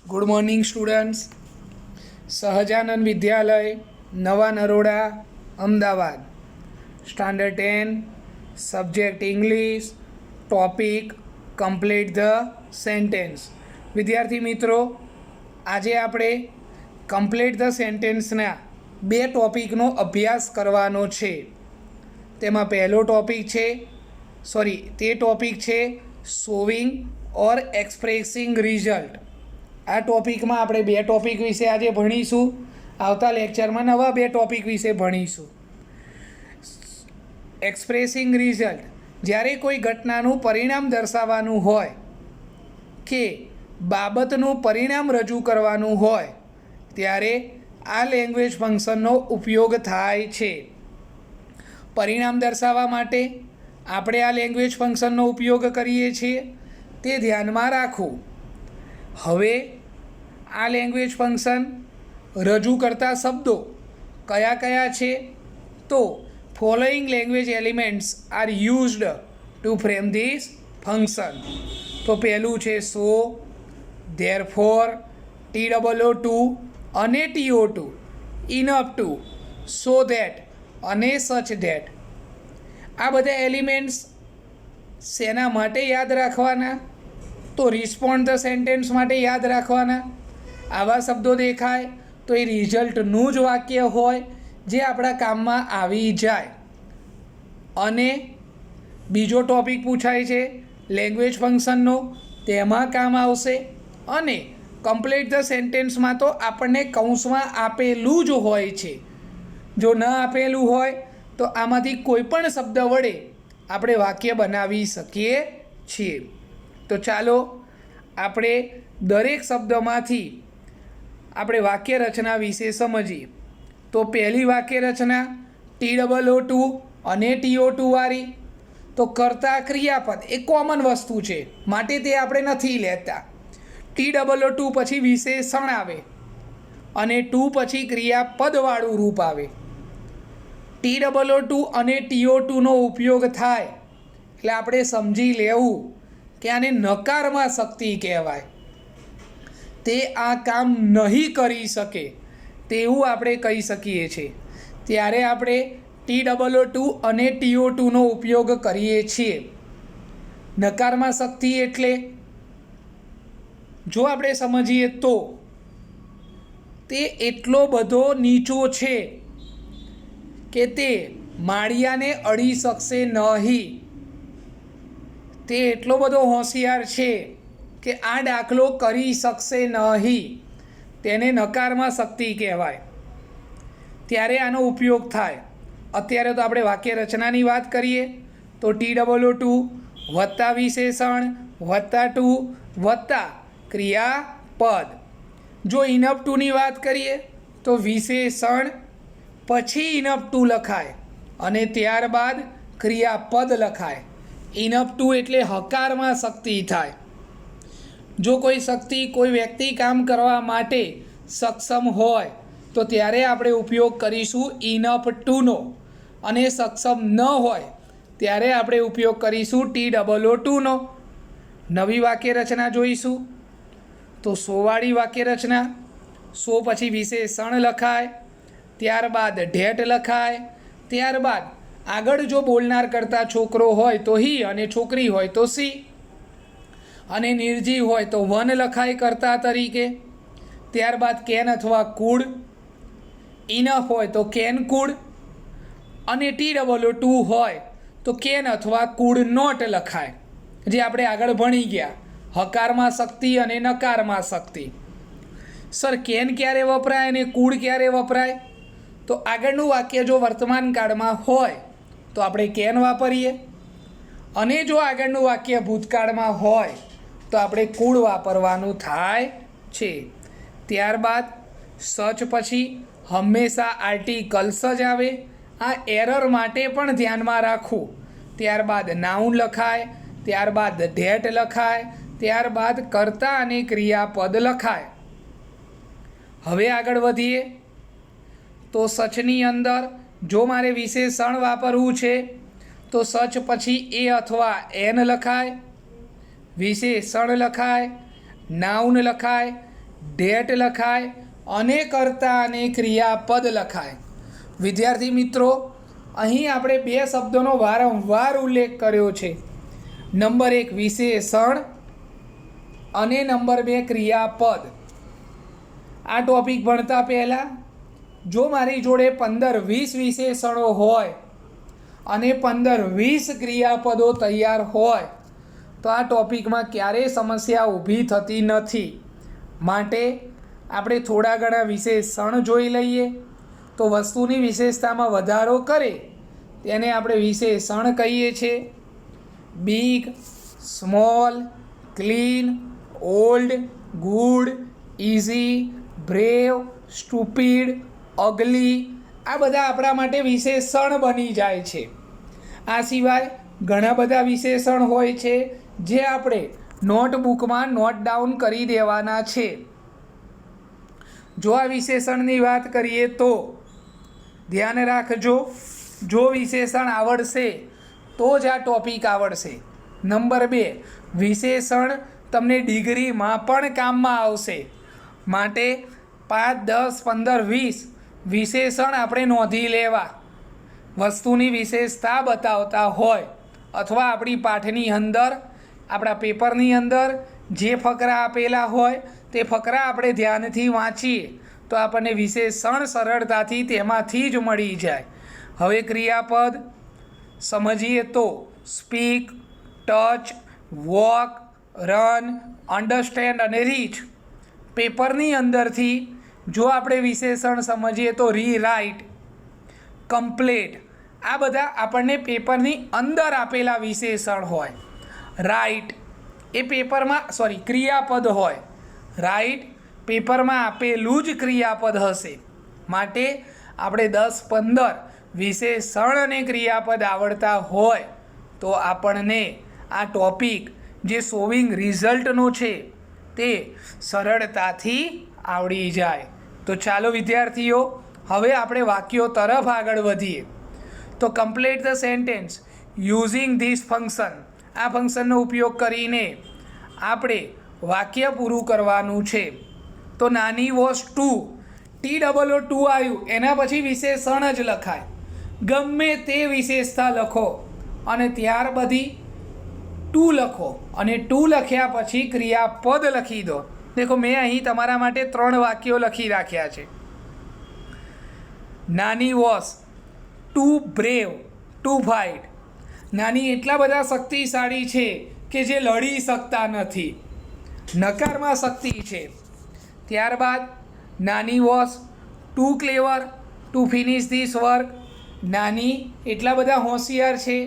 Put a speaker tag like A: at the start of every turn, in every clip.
A: Good morning students. Sahajanand Vidyalaya, Nava Naroda, Ahmedabad. Standard 10, subject English, topic complete the sentence. વિદ્યાર્થી મિત્રો, આજે આપણે કમ્પ્લીટ ધ સેન્ટેન્સના બે ટોપિકનો અભ્યાસ કરવાનો છે. તેમાં પહેલો ટોપિક તે ટોપિક છે શોવિંગ ઓર એક્સપ્રેસિંગ રિઝલ્ટ. આ ટોપિકમાં આપણે બે ટોપિક વિશે આજે ભણીશું. આવતા લેક્ચરમાં નવા બે ટોપિક વિશે ભણીશું. એક્સપ્રેસિંગ રિઝલ્ટ, જ્યારે કોઈ ઘટનાનું પરિણામ દર્શાવવાનું હોય કે બાબતનું પરિણામ રજૂ કરવાનું હોય ત્યારે આ લેંગ્વેજ ફંક્શનનો ઉપયોગ થાય છે. પરિણામ દર્શાવવા માટે આપણે આ લેંગ્વેજ ફંક્શનનો ઉપયોગ કરીએ છીએ, તે ધ્યાનમાં રાખવું. હવે આ લેંગ્વેજ ફંક્શન રજૂ કરતા શબ્દો કયા કયા છે? તો following language elements are used to frame this function. તો પહેલું છે સો, ધેરફોર, TOO2 અને TO2, enough to, so that અને સચ ધેટ. આ બધા એલિમેન્ટ્સ શેના માટે યાદ રાખવાના? તો રિસ્પોન્ડ ધ સેન્ટેન્સ માટે યાદ રાખવાના. આવા શબ્દો દેખાય તો એ રિઝલ્ટનું જ વાક્ય હોય જે આપણા કામમાં આવી જાય. અને બીજો ટોપિક પૂછાય છે લેંગ્વેજ ફંક્શનનો, તેમાં કામ આવશે. અને કમ્પ્લીટ ધ સેન્ટેન્સમાં તો આપણને કૌંસમાં આપેલું જ હોય છે. જો ન આપેલું હોય તો આમાંથી કોઈ પણ શબ્દ વડે આપણે વાક્ય બનાવી શકીએ છીએ. તો ચાલો આપણે દરેક શબ્દમાંથી આપણે વાક્ય રચના વિશે સમજીએ. તો પહેલી વાક્ય રચના TOO2 અને TO2 વાળી. તો કર્તા ક્રિયાપદ એ કોમન વસ્તુ છે, માટે તે આપણે નથી લેતા. TOO2 પછી વિશેષણ આવે અને 2 પછી ક્રિયાપદવાળું રૂપ આવે. TOO2 અને TO2નો ઉપયોગ થાય એટલે આપણે સમજી લેવું કે આને નકારમાં શક્તિ કહેવાય. તે આ કામ નહીં કરી શકે તેવું આપણે કહી શકીએ છીએ. ત્યારે આપણે TOO2 અને TO2નો ઉપયોગ કરીએ છીએ. નકારમાં શક્તિ એટલે જો આપણે સમજીએ તો તે એટલો બધો નીચો છે કે તે માળિયાને અડી શકશે નહીં. તે એટલો બધો હોશિયાર છે કે આ દાખલો કરી શકશે નહીં. તેને નકારમાં શક્તિ કહેવાય. ત્યારે આનો ઉપયોગ થાય. અત્યારે તો આપણે વાક્ય રચનાની વાત કરીએ તો TOO2 વત્તા વિશેષણ વત્તા 2 વત્તા ક્રિયાપદ. જો ઇનફ ટુની વાત કરીએ તો વિશેષણ પછી ઇનફ ટુ લખાય અને ત્યારબાદ ક્રિયાપદ લખાય. ઇનફ ટુ એટલે હકારમાં શક્તિ થાય. જો કોઈ શક્તિ કોઈ વ્યક્તિ કામ કરવા માટે સક્ષમ હોય તો ત્યારે આપણે ઉપયોગ કરીશું ઇનફ ટુનો, અને સક્ષમ ન હોય ત્યારે આપણે ઉપયોગ કરીશું TOO2નો. નવી વાક્ય રચના જોઈશું. તો સોવાળી વાક્ય રચના. સો પછી વિશેષણ લખાય, ત્યારબાદ ધેટ લખાય, ત્યારબાદ આગળ જો બોલનાર કરતાં છોકરો હોય તો હી અને છોકરી હોય તો સી, અને નિર્જીવ હોય તો વન લખાય કર્તા તરીકે. ત્યારબાદ કેન અથવા કુડ, ઇનફ હોય તો કેન કુડ, અને TOO2 હોય તો કેન અથવા કુડ નોટ લખાય, જે આપણે આગળ ભણી ગયા. હકારમાં શક્તિ અને નકારમાં શક્તિ. સર કેન ક્યારે વપરાય અને કુડ ક્યારે વપરાય? તો આગળનું વાક્ય જો વર્તમાન કાળમાં હોય તો આપણે કેન વાપરીએ, અને જો આગળનું વાક્ય ભૂતકાળમાં હોય તો આપણે કુડ વાપરવાનું થાય છે. ત્યારબાદ સચ પછી હંમેશા આર્ટિકલ્સ જ આવે. આ એરર માટે પણ ધ્યાનમાં રાખવું. ત્યારબાદ નાઉન લખાય, ત્યારબાદ ધેટ લખાય, ત્યારબાદ કર્તા અને ક્રિયાપદ લખાય. હવે આગળ વધીએ તો સચની અંદર જો મારે વિશેષણ વાપરવું છે તો સચ પછી એ અથવા એન લખાય, વિશેષણ લખાય, નાઉન લખાય, ડેટ લખાય અને કર્તા અને ક્રિયાપદ લખાય. વિદ્યાર્થી મિત્રો, અહીં આપણે બે શબ્દોનો વારંવાર ઉલ્લેખ કર્યો છે. નંબર 1 વિશેષણ અને નંબર 2 ક્રિયાપદ. આ ટોપિક ભણતા પહેલાં જો મારી જોડે 15-20 વિશેષણો હોય અને 15-20 ક્રિયાપદો તૈયાર હોય તો આ ટોપિકમાં ક્યારેય સમસ્યા ઊભી થતી નથી. માટે આપણે થોડા ઘણા વિશેષણ જોઈ લઈએ તો વસ્તુની વિશેષતામાં વધારો કરે તેને આપણે વિશેષણ કહીએ છીએ. Big, small, clean, old, good, easy, brave, stupid, ugly, આ બધા આપણા માટે વિશેષણ બની જાય છે. આ સિવાય ઘણા બધા વિશેષણ હોય છે જે આપણે નોટબુકમાં નોટ ડાઉન કરી દેવાના છે. જો આ વિશેષણની વાત કરીએ તો ધ્યાન રાખજો, જો વિશેષણ આવડશે તો જ આ ટોપિક આવડશે. નંબર 2 વિશેષણ તમને ડિગ્રીમાં પણ કામમાં આવશે. માટે 5, 10, 15, 20 વિશેષણ આપણે નોંધી લેવા. વસ્તુની વિશેષતા બતાવતા હોય અથવા આપણી પાઠની અંદર, આપણા પેપરની અંદર જે ફકરા આપેલા હોય તે ફકરા આપણે ધ્યાનથી વાંચીએ તો આપણને વિશેષણ સરળતાથી તેમાંથી જ મળી જાય. હવે ક્રિયાપદ સમજીએ તો speak, touch, walk, run, understand અને રીચ. પેપરની અંદરથી જો આપણે વિશેષણ સમજીએ તો રીરાઇટ, કમ્પ્લેટ, આ બધા આપણને પેપરની અંદર આપેલા વિશેષણ હોય. રાઇટ એ પેપરમાં ક્રિયાપદ હોય. રાઇટ પેપરમાં આપેલું જ ક્રિયાપદ હશે. માટે આપણે 10-15 વિશેષણ અને ક્રિયાપદ આવડતા હોય તો આપણને આ ટોપિક જે શોવિંગ રિઝલ્ટનો છે તે સરળતાથી આવડી જાય. તો ચાલો વિદ્યાર્થીઓ, હવે આપણે વાક્યો તરફ આગળ વધીએ. તો complete the sentence using this function. આ ફંક્શનનો ઉપયોગ કરીને આપણે વાક્ય પૂરું કરવાનું છે. તો નાની વોઝ 2, TOO આવ્યું એના પછી વિશેષણ જ લખાય. ગમે તે વિશેષતા લખો અને ત્યાર બધી 2 લખો અને 2 લખ્યા પછી ક્રિયાપદ લખી દો. દેખો મેં અહીં તમારા માટે 3 વાક્યો લખી રાખ્યા છે. નાની was too brave to fight. નાની એટલા બધા શક્તિશાળી છે કે જે લડી શકતા નથી. નકારમાં શક્તિ છે. ત્યારબાદ નાની was too clever to finish this work. નાની એટલા બધા હોશિયાર છે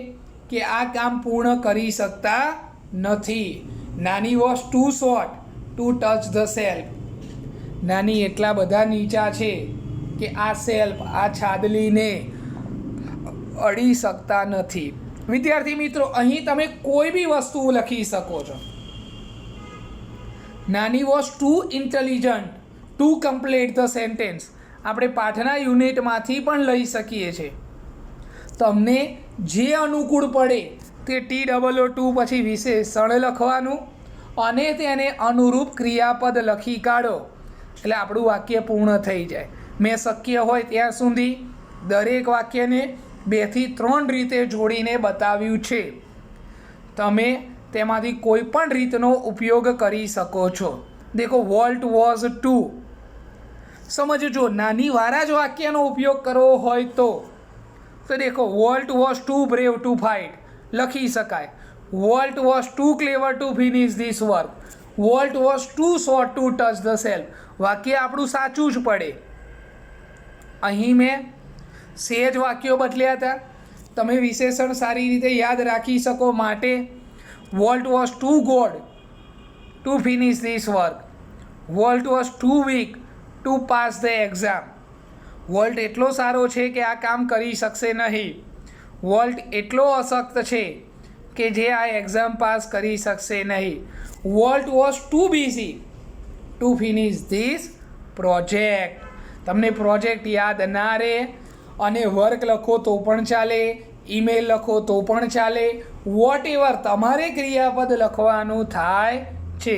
A: કે આ કામ પૂર્ણ કરી શકતા નથી. નાની was too short to touch the shelf. નાની એટલા બધા નીચા છે કે આ સેલ્ફ, આ છાદલીને અડી શકતા નથી. વિદ્યાર્થી મિત્રો, અહીં તમે કોઈ બી વસ્તુ લખી શકો છો. નાની was too intelligent to complete the sentence. આપણે પાઠના યુનિટમાંથી પણ લઈ શકીએ છીએ. તમને જે અનુકૂળ પડે તે TOO પછી વિશેષણ લખવાનું અને તેને અનુરૂપ ક્રિયાપદ લખી કાઢો એટલે આપણું વાક્ય પૂર્ણ થઈ જાય. મેં શક્ય હોય ત્યાં સુધી દરેક વાક્યને 2 થી 3 રીતે જોડીને બતાવ્યું છે. તમે તેમાંથી કોઈ પણ રીતનો ઉપયોગ કરી શકો છો. દેખો વોલ્ટ વોઝ 2. સમજજો, નાની વાળા જ વાક્યનો ઉપયોગ કરવો હોય તો દેખો Walt was too brave to fight લખી શકાય. Walt was too clever to finish this work. Walt was too short to touch the shelf. વાક્ય આપણું સાચું જ પડે. અહીં મેં સેજ વાક્યો બદલ્યા હતા. તમે વિશેષણ સારી રીતે યાદ રાખી શકો માટે Walt was too good to finish this work. Walt was too weak to pass the exam. વોલ્ટ એટલો સારો છે કે આ કામ કરી શકશે નહીં. વોલ્ટ એટલો અશક્ત છે કે જે આ એક્ઝામ પાસ કરી શકશે નહીં. Walt was too busy to finish this project. તમને પ્રોજેક્ટ યાદ ના રહે અને વર્ક લખો તો પણ ચાલે, ઈમેલ લખો તો પણ ચાલે, વોટ એવર તમારે ક્રિયાપદ લખવાનું થાય છે.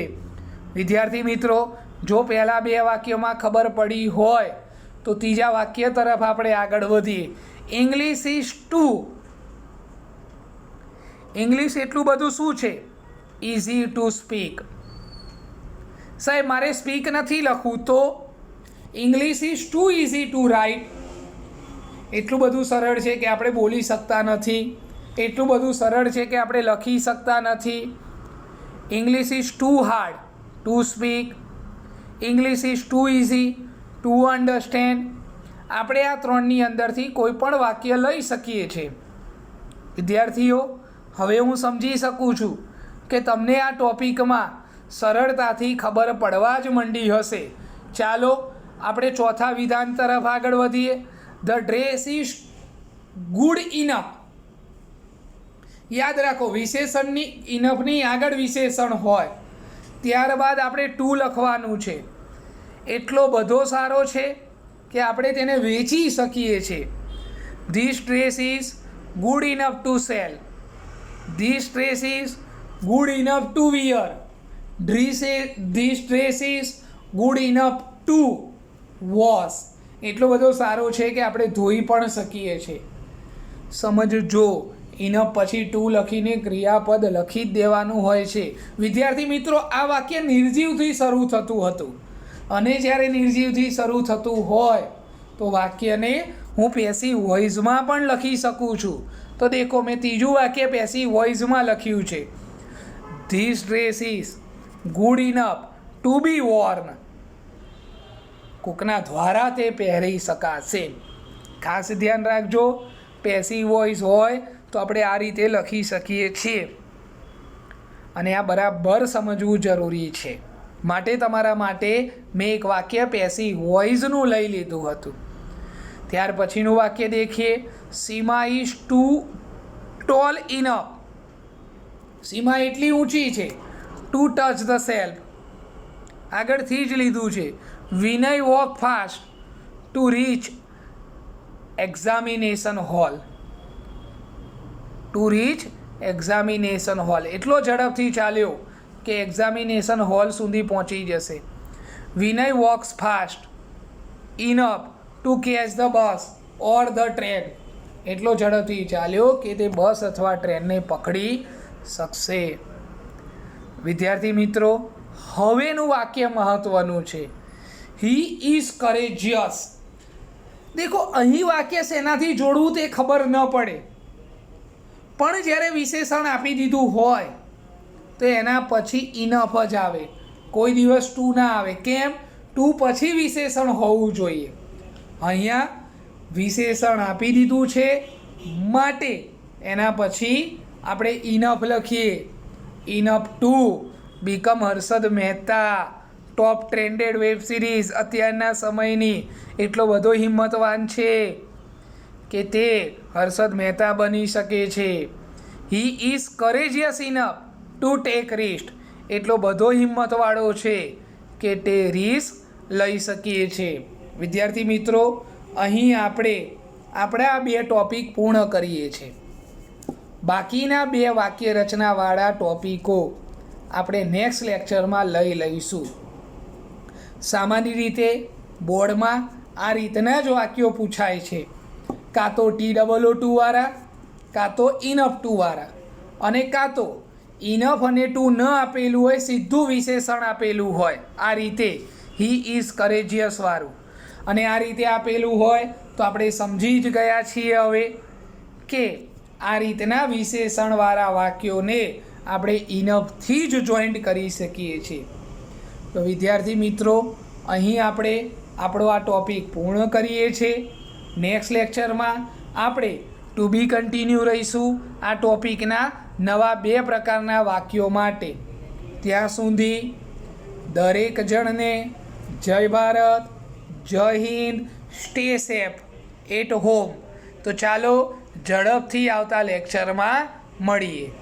A: વિદ્યાર્થી મિત્રો, જો પહેલાં બે વાક્યમાં ખબર પડી હોય તો ત્રીજા વાક્ય તરફ આપણે આગળ વધીએ. ઇંગ્લિશ ઇઝ ટુ, ઇંગ્લિશ એટલું બધું શું છે? Easy to speak. સાહેબ મારે સ્પીક નથી લખવું તો English is too easy to write. એટલું બધું સરળ છે કે આપણે બોલી શકતા નથી, એટલું બધું સરળ છે કે આપણે લખી શકતા નથી. English is too hard to speak, English is too easy to understand. આપણે આ ત્રણની અંદરથી કોઈ પણ વાક્ય લઈ શકીએ છીએ. વિદ્યાર્થીઓ, હવે હું સમજી શકું છું કે તમને આ ટોપિકમાં સરળતાથી ખબર પડવા જ માંડી હશે. ચાલો આપણે ચોથા વિધાન તરફ આગળ વધીએ. The dress is good enough. યાદ રાખો, વિશેષણની ઇનફની આગળ વિશેષણ હોય, ત્યારબાદ આપણે ટુ લખવાનું છે. એટલો બધો સારો છે કે આપણે તેને વેચી શકીએ છીએ. This dress is good enough to sell. This dress is good enough to wear. This dress is good enough to wash. એટલો બધો સારો છે કે આપણે ધોઈ પણ શકીએ છીએ. સમજજો, ઇનફ પછી ટુ લખીને ક્રિયાપદ લખી જ દેવાનું હોય છે. વિદ્યાર્થી મિત્રો, આ વાક્ય નિર્જીવથી શરૂ થતું હતું, અને જ્યારે નિર્જીવથી શરૂ થતું હોય તો વાક્યને હું પેસિવ વોઇસમાં પણ લખી શકું છું. તો દેખો, મેં ત્રીજું વાક્ય પેસિવ વોઇસમાં લખ્યું છે. This dress is good enough to be worn. કોકના દ્વારા તે પહેરી શકાશે. ખાસ ધ્યાન રાખજો, પેસિવ વોઇસ હોય તો આપણે આ રીતે લખી શકીએ છીએ, અને આ બરાબર સમજવું જરૂરી છે. માટે તમારા માટે મેં એક વાક્ય પેસિવ વોઇસનું લઈ લીધું હતું. ત્યાર પછીનું વાક્ય દેખીએ. સીમા ઇઝ ટુ ટોલ ઇનફ. સીમા એટલી ઊંચી છે ટુ ટચ ધ સેલ્ફ. આગળથી જ લીધું છે. Vinay walk fast to reach examination hall. To reach examination hall. એટલો ઝડપથી ચાલ્યો કે એક્ઝામિનેશન હોલ સુધી પહોંચી જશે. Vinay walks fast enough to catch the bus or the train. એટલો ઝડપથી ચાલ્યો કે તે બસ અથવા ટ્રેનને પકડી શકશે. વિદ્યાર્થી મિત્રો, હવેનું વાક્ય મહત્વનું છે. He is courageous. દેખો, અહીં વાક્ય શેનાથી જોડવું તે ખબર ન પડે, પણ જ્યારે વિશેષણ આપી દીધું હોય તો એના પછી ઇનફ જ આવે. કોઈ દિવસ ટુ ના આવે. કેમ? ટુ પછી વિશેષણ હોવું જોઈએ. અહીંયા વિશેષણ આપી દીધું છે માટે એના પછી આપણે ઇનફ લખીએ. Enough to become Harshad Mehta. Top trended web series અત્યારના સમયની. એટલો બધો હિંમતવાન છે કે તે હર્ષદ મહેતા બની શકે છે. He is courageous enough to take risk. એટલો બધો હિંમતવાળો છે કે તે રિસ્ક લઈ શકીએ છીએ. વિદ્યાર્થી મિત્રો, અહીં આપણે આપણા બે ટોપિક પૂર્ણ કરીએ છીએ. બાકીના બે વાક્ય રચનાવાળા ટોપિકો આપણે નેક્સ્ટ લેક્ચરમાં લઈશું. સામાન્ય રીતે બોર્ડમાં આ રીતના જ વાક્યો પૂછાય છે, કાં તો TOO2 વાળા, કાં તો ઇનફ ટુ વાળા, અને કાં તો ઇનફ અને ટુ ન આપેલું હોય, સીધું વિશેષણ આપેલું હોય. આ રીતે હી ઇઝ કરેજિયસ વાળું, અને આ રીતે આપેલું હોય તો આપણે સમજી જ ગયા છીએ હવે કે આ રીતના વિશેષણવાળા વાક્યોને આપણે ઇનફથી જ જોઈન્ટ કરી શકીએ છીએ. તો વિદ્યાર્થી મિત્રો, અહીં આપણે આપણો આ ટોપિક પૂર્ણ કરીએ છીએ. નેક્સ્ટ લેક્ચરમાં આપણે ટુ બી કન્ટિન્યુ રહીશું આ ટોપિકના નવા 2 પ્રકારના વાક્યો માટે. ત્યાં સુધી દરેક જણને જય ભારત, જય Hind, stay safe at home. તો ચાલો ઝડપથી આવતા લેક્ચરમાં મળીએ.